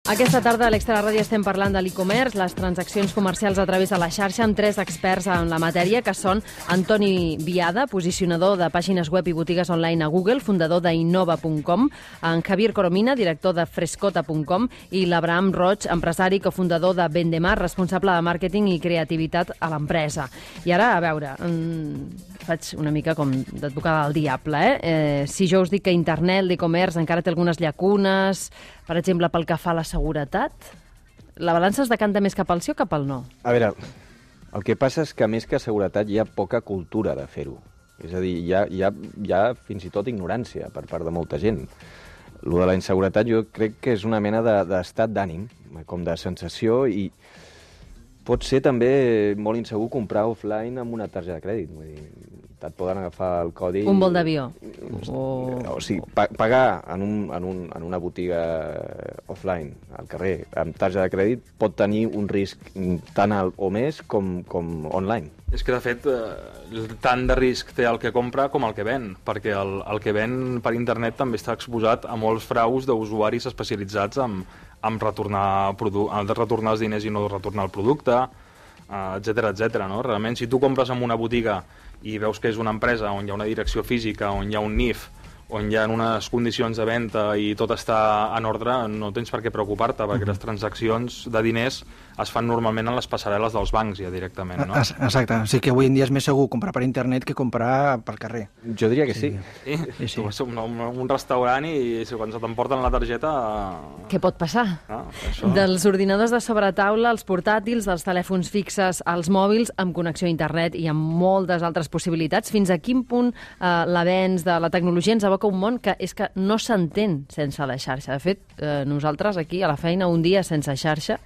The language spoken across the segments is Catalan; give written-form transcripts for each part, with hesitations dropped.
Aquesta tarda a l'Extra Ràdio estem parlant de l'e-commerce, les transaccions comercials a través de la xarxa, amb 3 experts en la matèria, que són Antoni Viada, posicionador de pàgines web i botigues online a Google, fundador d'Innova.com, en Javier Coromina, director de Frescota.com, i l'Abraham Roig, empresari cofundador de Vendemar, responsable de màrqueting i creativitat a l'empresa. I ara, a veure, faig una mica com d'advocada del diable, si jo us dic que internet, l'e-commerce, encara té algunes llacunes, per exemple, pel que fa a la seguretat, la balança es decanta més cap al sí o cap al no? A veure, el que passa és que més que seguretat hi ha poca cultura de fer-ho. És a dir, hi ha fins i tot ignorància per part de molta gent. Lo de la inseguretat jo crec que és una mena d'estat d'ànim, com de sensació, i pot ser també molt insegur comprar offline amb una targeta de crèdit. Vull dir, et poden agafar el codi... Un vol d'avió. O sigui, pagar en una botiga offline, al carrer, amb targeta de crèdit, pot tenir un risc tan alt o més com online. És que, de fet, tant de risc té el que compra com el que ven, perquè el que ven per internet també està exposat a molts fraus d'usuaris especialitzats en retornar els diners i no retornar el producte, etcètera, no? Realment, si tu compres en una botiga i veus que és una empresa on hi ha una direcció física, on hi ha un NIF, on hi ha unes condicions de venda i tot està en ordre, no tens per què preocupar-te, perquè les transaccions de diners es fan normalment en les passarel·les dels bancs ja directament, no? Exacte, o sigui que avui en dia és més segur comprar per internet que comprar pel carrer. Jo diria que sí. Sí. Tu vas a un restaurant i quan se t'emporten la targeta... Què pot passar? Dels ordinadors de sobretaula, els portàtils, dels telèfons fixes, als mòbils, amb connexió a internet i amb moltes altres possibilitats. Fins a quin punt l'avenç de la tecnologia ens aboca un món que és que no s'entén sense la xarxa. De fet, nosaltres aquí a la feina un dia sense xarxa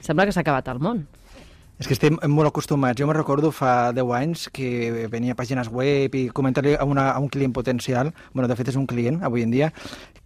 sembla que s'ha acabat el món. És que estem molt acostumats. Jo me'n recordo fa 10 anys que venia a pàgines web i comentar-li a un client potencial, bueno, de fet és un client avui en dia,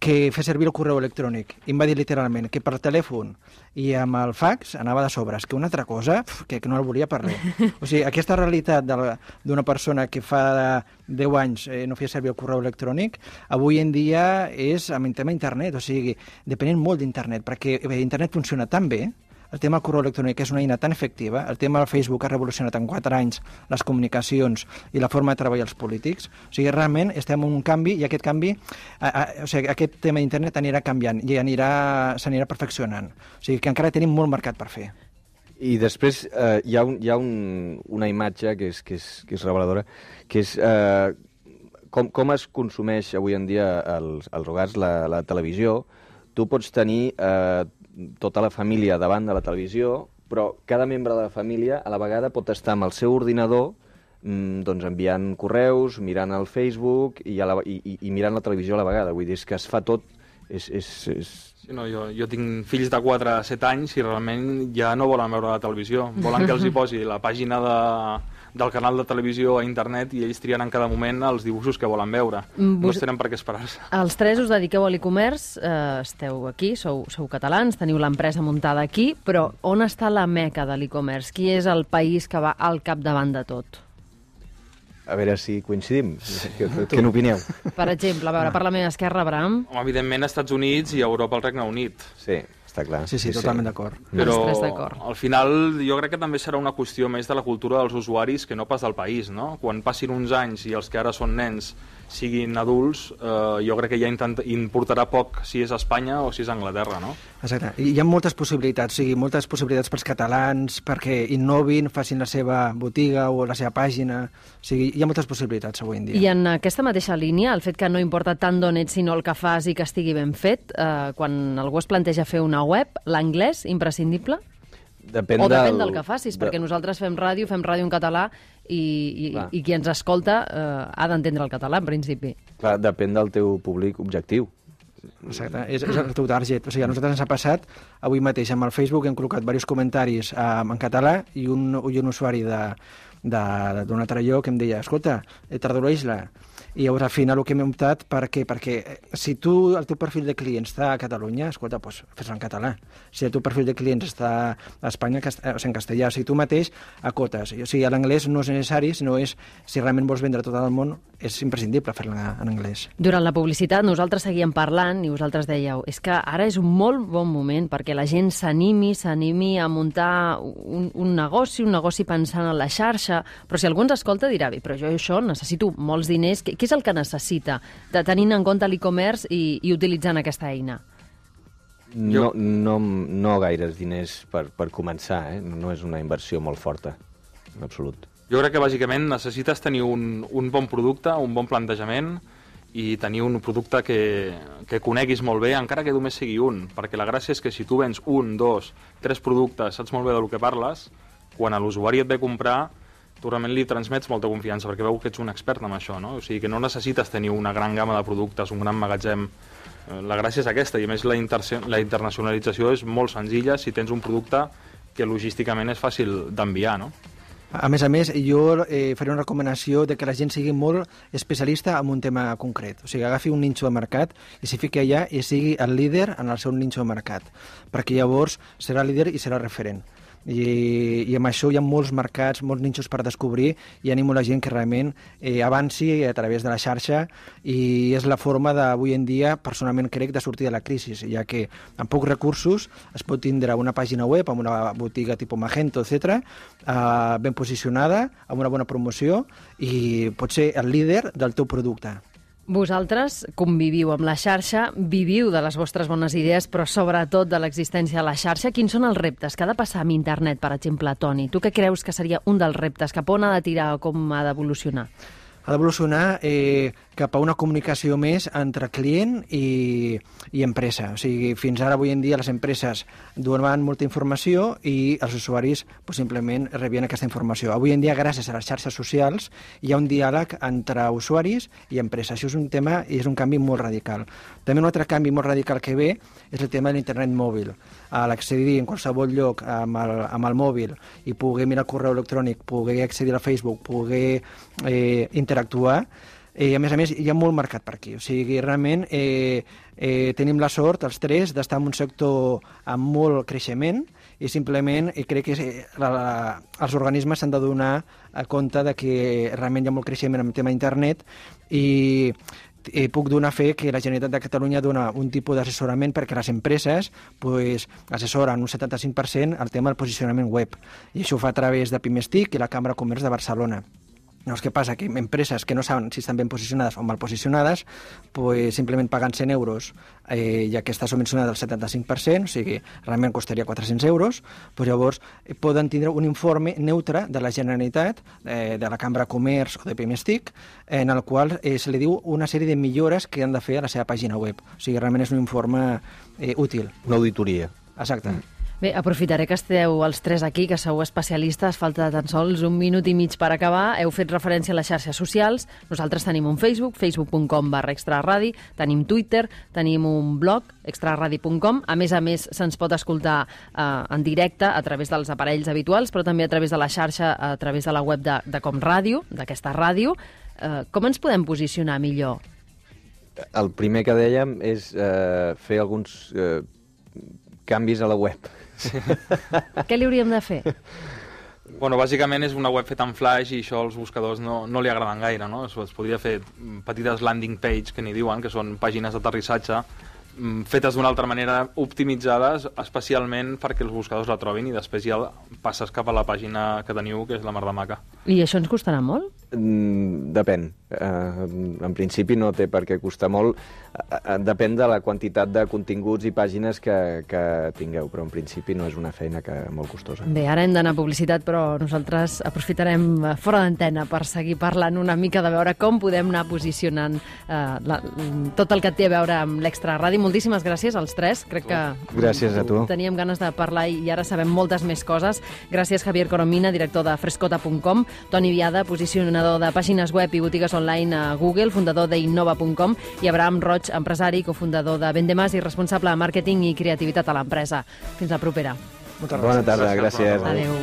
que fe servir el correu electrònic. I em va dir literalment que per telèfon i amb el fax anava de sobres, que una altra cosa que no el volia per res. O sigui, aquesta realitat d'una persona que fa 10 anys no feia servir el correu electrònic, avui en dia és amb tema internet, o sigui, depenent molt d'internet, perquè internet funciona tan bé, el tema del correu electrònic és una eina tan efectiva, el tema del Facebook ha revolucionat en 4 anys les comunicacions i la forma de treballar els polítics. O sigui, realment estem en un canvi i aquest canvi, aquest tema d'internet anirà canviant i s'anirà perfeccionant. O sigui, que encara tenim molt mercat per fer. I després hi ha una imatge que és reveladora, que és com es consumeix avui en dia als hogars la televisió. Tu pots tenir tota la família davant de la televisió, però cada membre de la família a la vegada pot estar amb el seu ordinador doncs enviant correus, mirant el Facebook i mirant la televisió a la vegada. Vull dir, és que es fa tot... Sí, no, jo tinc fills de 4 a 7 anys i realment ja no volen veure la televisió. Volen que els hi posi la pàgina del canal de televisió a internet i ells trien en cada moment els dibuixos que volen veure. No es tenen per què esperar-se. Els 3 us dediqueu a l'e-commerce, esteu aquí, sou catalans, teniu l'empresa muntada aquí, però on està la meca de l'e-commerce? Qui és el país que va al capdavant de tot? A veure si coincidim. Què n'opineu? Per exemple, a veure, per la meva esquerra, Abraham. Evidentment, Estats Units i Europa el Regne Unit. Sí, està clar. Sí, totalment d'acord. Però al final jo crec que també serà una qüestió més de la cultura dels usuaris que no pas del país, no? Quan passin uns anys i els que ara són nens siguin adults, jo crec que ja importarà poc si és a Espanya o si és a Anglaterra, no? Exacte. I hi ha moltes possibilitats, o sigui, moltes possibilitats pels catalans, perquè innovin, facin la seva botiga o la seva pàgina, o sigui, hi ha moltes possibilitats avui en dia. I en aquesta mateixa línia, el fet que no importa tant d'on ets, sinó el que fas i que estigui ben fet, quan algú es planteja fer una web, l'anglès, imprescindible? Depèn del que facis, perquè nosaltres fem ràdio en català i qui ens escolta ha d'entendre el català, en principi. Clar, depèn del teu públic objectiu. Exacte, és el teu target. O sigui, a nosaltres ens ha passat, avui mateix amb el Facebook hem col·locat diversos comentaris en català i un usuari d'un altre lloc que em deia, escolta, tradueix-la. I llavors al final el que hem optat, perquè si el teu perfil de clients està a Catalunya, escolta, doncs fes-lo en català. Si el teu perfil de clients està a Espanya, en castellà. O sigui, tu mateix acotes. O sigui, l'anglès no és necessari, sinó si realment vols vendre a tot el món, és imprescindible fer-la en anglès. Durant la publicitat nosaltres seguíem parlant i vosaltres dèieu, és que ara és un molt bon moment perquè la gent s'animi a muntar un negoci pensant en la xarxa, però si algú ens escolta dirà, però jo això necessito molts diners. Què és el que necessita, tenint en compte l'e-commerce i utilitzant aquesta eina? No gaires diners per començar, no és una inversió molt forta, en absolut. Jo crec que bàsicament necessites tenir un bon producte, un bon plantejament i tenir un producte que coneguis molt bé, encara que només sigui un, perquè la gràcia és que si tu vens 1, 2, 3 productes, saps molt bé del que parles, quan l'usuari et ve a comprar, tu realment li transmets molta confiança, perquè veu que ets un expert en això, no? O sigui, que no necessites tenir una gran gamma de productes, un gran magatzem. La gràcia és aquesta, i a més la internacionalització és molt senzilla si tens un producte que logísticament és fàcil d'enviar, no? A més, jo faré una recomanació de que la gent sigui molt especialista en un tema concret. O sigui, agafi un ninxo de mercat i s'hi fiqui allà i sigui el líder en el seu ninxo de mercat, perquè llavors serà líder i serà referent. I amb això hi ha molts mercats, molts ninxos per descobrir i animo la gent que realment avanci a través de la xarxa i és la forma d'avui en dia, personalment crec, de sortir de la crisi, ja que amb pocs recursos es pot tindre una pàgina web amb una botiga tipus Magento, etc., ben posicionada, amb una bona promoció i pot ser el líder del teu producte. Vosaltres conviviu amb la xarxa, viviu de les vostres bones idees, però sobretot de l'existència de la xarxa. Quins són els reptes que ha de passar amb internet, per exemple, Toni? Tu què creus que seria un dels reptes? Cap on ha de tirar o com ha d'evolucionar? Ha d'evolucionar cap a una comunicació més entre client i empresa. O sigui, fins ara, avui en dia, les empreses donaven molta informació i els usuaris simplement rebien aquesta informació. Avui en dia, gràcies a les xarxes socials, hi ha un diàleg entre usuaris i empreses. Això és un tema i és un canvi molt radical. També un altre canvi molt radical que ve és el tema de l'internet mòbil. A l'accedir en qualsevol lloc amb el mòbil i poder mirar el correu electrònic, poder accedir a Facebook, poder interactuar, a més, hi ha molt mercat per aquí. O sigui, realment tenim la sort, els tres, d'estar en un sector amb molt creixement i simplement crec que els organismes s'han de donar compte de que realment hi ha molt creixement en el tema d'internet i puc donar fe que la Generalitat de Catalunya dona un tipus d'assessorament perquè les empreses assessoren un 75% el tema del posicionament web. I això ho fa a través de Pimestic i la Cambra de Comerç de Barcelona. Llavors, què passa? Que empreses que no saben si estan ben posicionades o mal posicionades, simplement pagant 100 euros, ja que està subvencionada al 75%, o sigui, realment costaria 400 euros, llavors poden tindre un informe neutre de la Generalitat, de la Cambra de Comerç o de Pimestic, en el qual se li diu una sèrie de millores que han de fer a la seva pàgina web. O sigui, realment és un informe útil. Una auditoria. Exacte. Bé, aprofitaré que esteu els tres aquí, que sou especialistes, falta tan sols 1 minut i mig per acabar. Heu fet referència a les xarxes socials. Nosaltres tenim un Facebook, facebook.com/extraradi, tenim Twitter, tenim un blog, extraradi.com. A més, se'ns pot escoltar en directe a través dels aparells habituals, però també a través de la xarxa, a través de la web de Com Ràdio, d'aquesta ràdio. Com ens podem posicionar millor? El primer que dèiem és fer alguns canvis a la web. Sí. Què li hauríem de fer? Bueno, bàsicament és una web feta en Flash i això als buscadors no li agraden gaire, no? Es podria fer petites landing page, que n'hi diuen, que són pàgines d'aterrissatge, fetes d'una altra manera, optimitzades especialment perquè els buscadors la trobin i després ja passes cap a la pàgina que teniu, que és la mar de maca. I això ens costarà molt? Depèn. En principi no té per què costar molt. Depèn de la quantitat de continguts i pàgines que tingueu, però en principi no és una feina molt costosa. Bé, ara hem d'anar a publicitat, però nosaltres aprofitarem fora d'antena per seguir parlant una mica de veure com podem anar posicionant tot el que té a veure amb l'Extra Ràdio. Moltíssimes gràcies als tres. Crec que gràcies a tu. Teníem ganes de parlar i ara sabem moltes més coses. Gràcies, Javier Coromina, director de frescota.com, Toni Biada, posicionador de pàgines web i botigues online a Google, fundador d'Innova.com, i Abraham Roig, empresari, cofundador de Vendemas i responsable de màrqueting i creativitat a l'empresa. Fins la propera. Bona tarda, gràcies. Adéu.